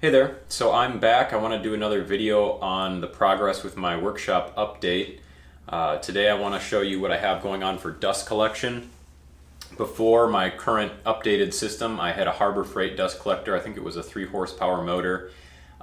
Hey there, so I'm back. I want to do another video on the progress with my workshop update. Today I want to show you what I have going on for dust collection. Before my current updated system, I had a Harbor Freight dust collector. I think it was a 3 horsepower motor,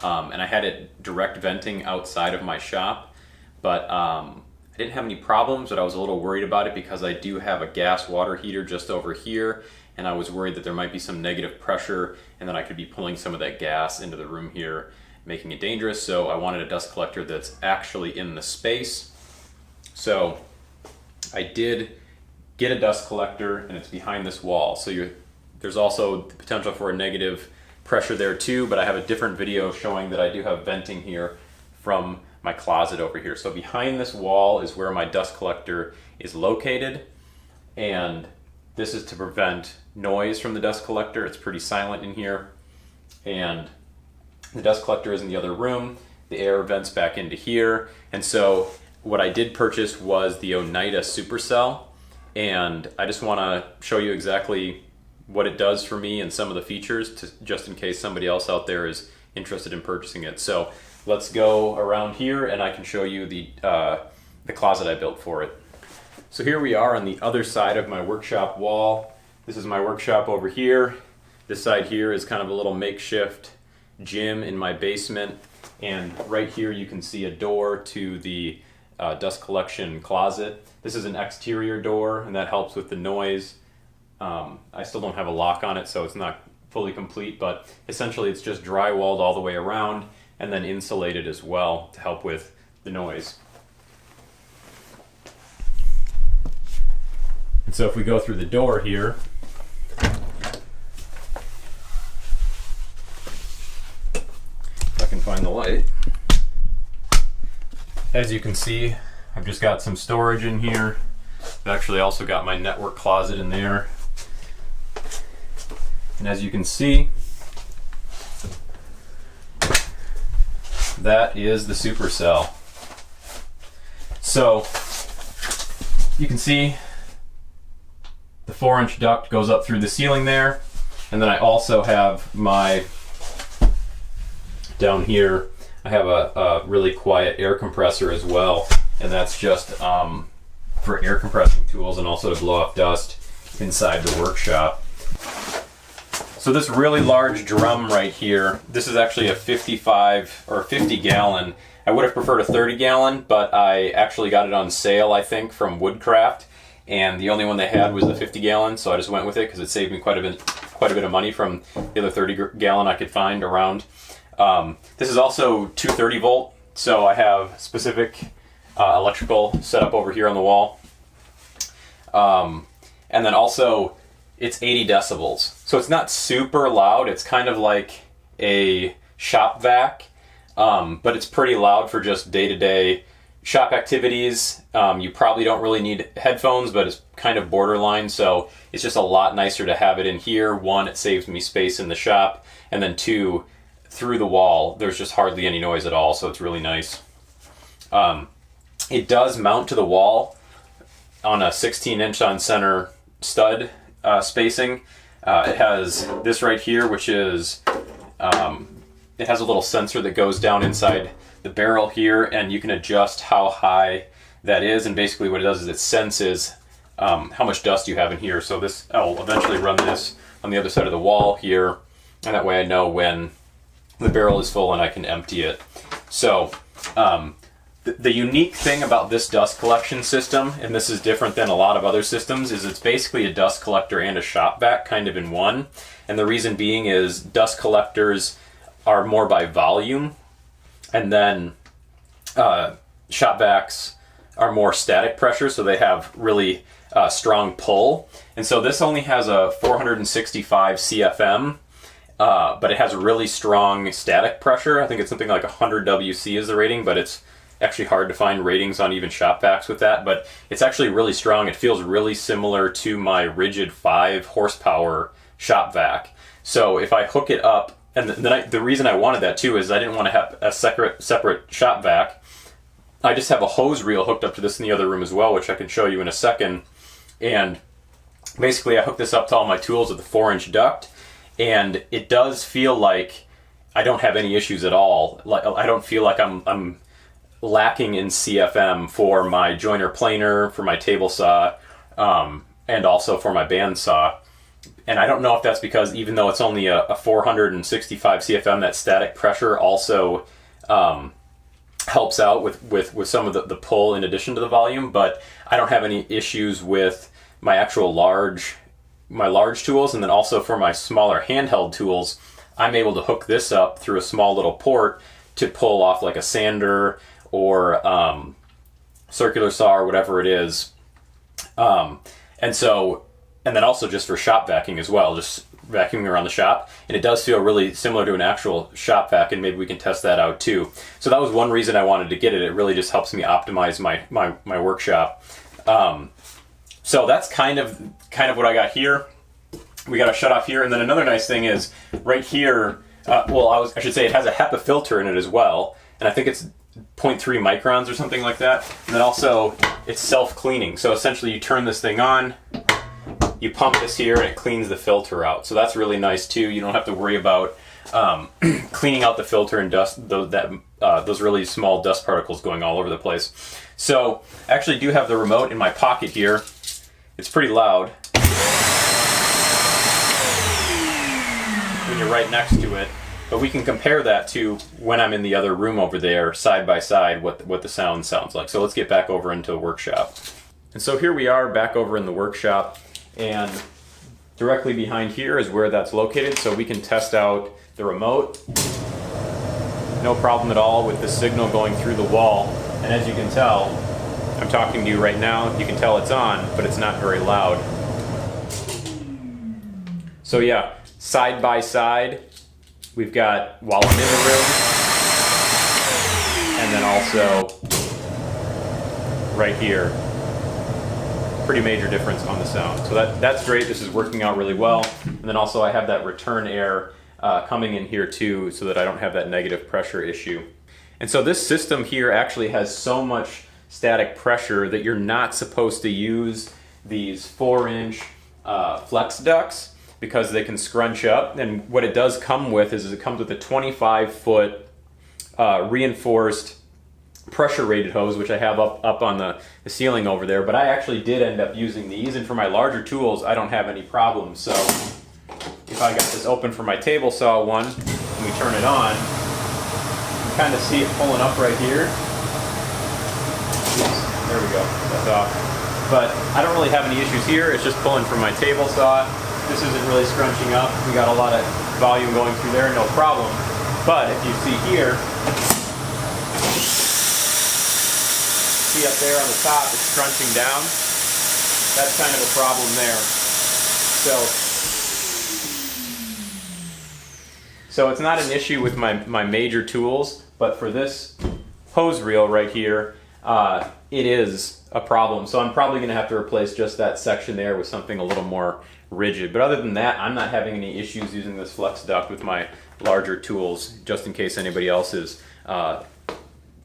and I had it direct venting outside of my shop, but I didn't have any problems, but I was a little worried about it because I do have a gas water heater just over here, and I was worried that there might be some negative pressure and then I could be pulling some of that gas into the room here, making it dangerous. So I wanted a dust collector that's actually in the space. So I did get a dust collector, and it's behind this wall. So there's also the potential for a negative pressure there too, but I have a different video showing that I do have venting here from my closet over here. So behind this wall is where my dust collector is located, and this is to prevent noise from the dust collector. It's pretty silent in here, and the dust collector is in the other room. The air vents back into here, and so what I did purchase was the Oneida Supercell, and I just want to show you exactly what it does for me and some of the features, just in case somebody else out there is interested in purchasing it. So let's go around here and I can show you the closet I built for it. So here we are on the other side of my workshop wall. This is my workshop over here. This side here is kind of a little makeshift gym in my basement, and right here you can see a door to the dust collection closet. This is an exterior door, and that helps with the noise. I still don't have a lock on it, so it's not fully complete, but essentially it's just drywalled all the way around and then insulated as well to help with the noise. And so if we go through the door here, if I can find the light, as you can see, I've just got some storage in here. I've actually also got my network closet in there. And as you can see, that is the Supercell. So you can see the 4-inch duct goes up through the ceiling there, and then I also have my, down here, I have a really quiet air compressor as well, and that's just for air compressing tools and also to blow off dust inside the workshop. So this really large drum right here, this is actually a 55 or 50 gallon. I would have preferred a 30 gallon, but I actually got it on sale, I think, from Woodcraft. And the only one they had was the 50 gallon, so I just went with it because it saved me quite a bit of money from the other 30 gallon I could find around. This is also 230 volt, so I have specific electrical set up over here on the wall. And then also it's 80 decibels, so it's not super loud. It's kind of like a shop vac, but it's pretty loud for just day-to-day shop activities. You probably don't really need headphones, but it's kind of borderline, so it's just a lot nicer to have it in here. One, it saves me space in the shop, and then two, through the wall, there's just hardly any noise at all, so it's really nice. It does mount to the wall on a 16-inch on center stud spacing. It has this right here, which is, it has a little sensor that goes down inside the barrel here, and you can adjust how high that is, and basically what it does is it senses how much dust you have in here. So this, I'll eventually run this on the other side of the wall here, and that way I know when the barrel is full and I can empty it. So the unique thing about this dust collection system, and this is different than a lot of other systems, is it's basically a dust collector and a shop vac kind of in one. And the reason being is dust collectors are more by volume, and then shop vacs are more static pressure, so they have really strong pull. And so this only has a 465 CFM, but it has a really strong static pressure. I think it's something like 100 WC is the rating, but it's actually hard to find ratings on even shop vacs with that, but it's actually really strong. It feels really similar to my rigid 5 horsepower shop vac. So if I hook it up, and the reason I wanted that too is I didn't want to have a separate shop vac. I just have a hose reel hooked up to this in the other room as well, which I can show you in a second. And basically I hook this up to all my tools with the 4-inch duct, and it does feel like I don't have any issues at all. Like, I don't feel like I'm lacking in CFM for my joiner planer, for my table saw, and also for my bandsaw. And I don't know if that's because even though it's only a 465 CFM, that static pressure also helps out with some of the pull in addition to the volume. But I don't have any issues with my actual large tools, and then also for my smaller handheld tools, I'm able to hook this up through a small little port to pull off like a sander or circular saw or whatever it is. And then also just for shop vacuuming as well, just vacuuming around the shop. And it does feel really similar to an actual shop vac, and maybe we can test that out too. So that was one reason I wanted to get it. It really just helps me optimize my workshop. So that's kind of what I got here. We got a shut off here, and then another nice thing is right here, I should say it has a HEPA filter in it as well, and I think it's 0.3 microns or something like that. And then also it's self-cleaning. So essentially you turn this thing on, you pump this here, and it cleans the filter out. So that's really nice too. You don't have to worry about cleaning out the filter and dust, those really small dust particles going all over the place. So I actually do have the remote in my pocket here. It's pretty loud when you're right next to it, but we can compare that to when I'm in the other room over there, side by side, what the sound sounds like. So let's get back over into the workshop. And so here we are back over in the workshop, and directly behind here is where that's located, so we can test out the remote. No problem at all with the signal going through the wall. And as you can tell, I'm talking to you right now, you can tell it's on, but it's not very loud. So yeah, side by side, we've got while I'm in the room, and then also right here. Pretty major difference on the sound. So that's great. This is working out really well. And then also I have that return air coming in here too, so that I don't have that negative pressure issue. And so this system here actually has so much static pressure that you're not supposed to use these 4-inch flex ducts because they can scrunch up. And what it does come with is it comes with a 25-foot reinforced pressure rated hose, which I have up on the ceiling over there. But I actually did end up using these, and for my larger tools I don't have any problems. So if I got this open for my table saw one and we turn it on, you kind of see it pulling up right here. Oops, there we go, that's off. But I don't really have any issues here. It's just pulling from my table saw. This isn't really scrunching up. We got a lot of volume going through there, no problem. But if you see here, see up there on the top, it's scrunching down. That's kind of a problem there. So it's not an issue with my major tools, but for this hose reel right here, it is a problem. So I'm probably going to have to replace just that section there with something a little more rigid. But other than that, I'm not having any issues using this flex duct with my larger tools, just in case anybody else is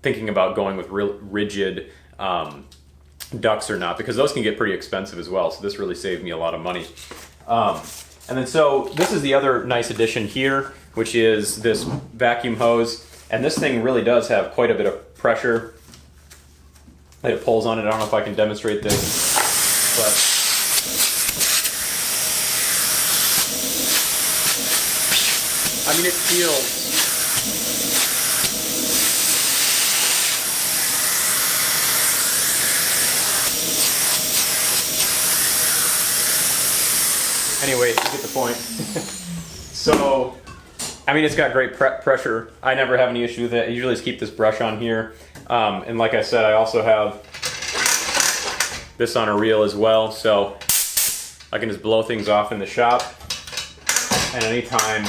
thinking about going with real rigid ducts or not, because those can get pretty expensive as well. So this really saved me a lot of money. And then so this is the other nice addition here, which is this vacuum hose. And this thing really does have quite a bit of pressure that it pulls on it. I don't know if I can demonstrate this, but I mean, it feels anyway, you get the point. So, I mean, it's got great pressure. I never have any issue with it. I usually just keep this brush on here. And like I said, I also have this on a reel as well, so I can just blow things off in the shop. And anytime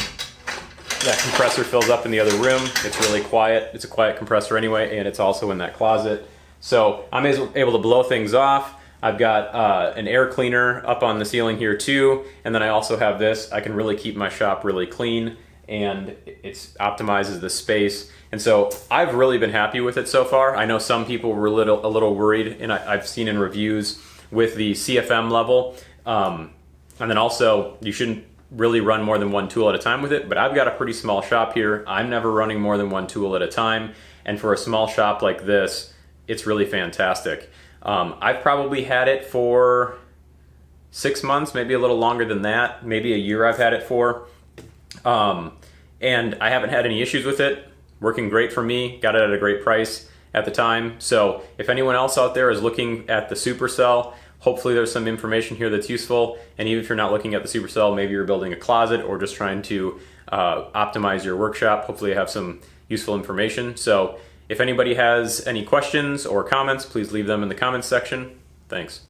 that compressor fills up in the other room, it's really quiet. It's a quiet compressor anyway, and it's also in that closet. So I'm able to blow things off. I've got an air cleaner up on the ceiling here too, and then I also have this. I can really keep my shop really clean, and it optimizes the space. And so I've really been happy with it so far. I know some people were a little worried, and I've seen in reviews with the CFM level. And then also, you shouldn't really run more than one tool at a time with it, but I've got a pretty small shop here. I'm never running more than one tool at a time, and for a small shop like this, it's really fantastic. I've probably had it for 6 months, maybe a little longer than that, maybe a year I've had it for. And I haven't had any issues with it. Working great for me, got it at a great price at the time. So if anyone else out there is looking at the Supercell, hopefully there's some information here that's useful. And even if you're not looking at the Supercell, maybe you're building a closet or just trying to optimize your workshop, hopefully you have some useful information. So if anybody has any questions or comments, please leave them in the comments section. Thanks.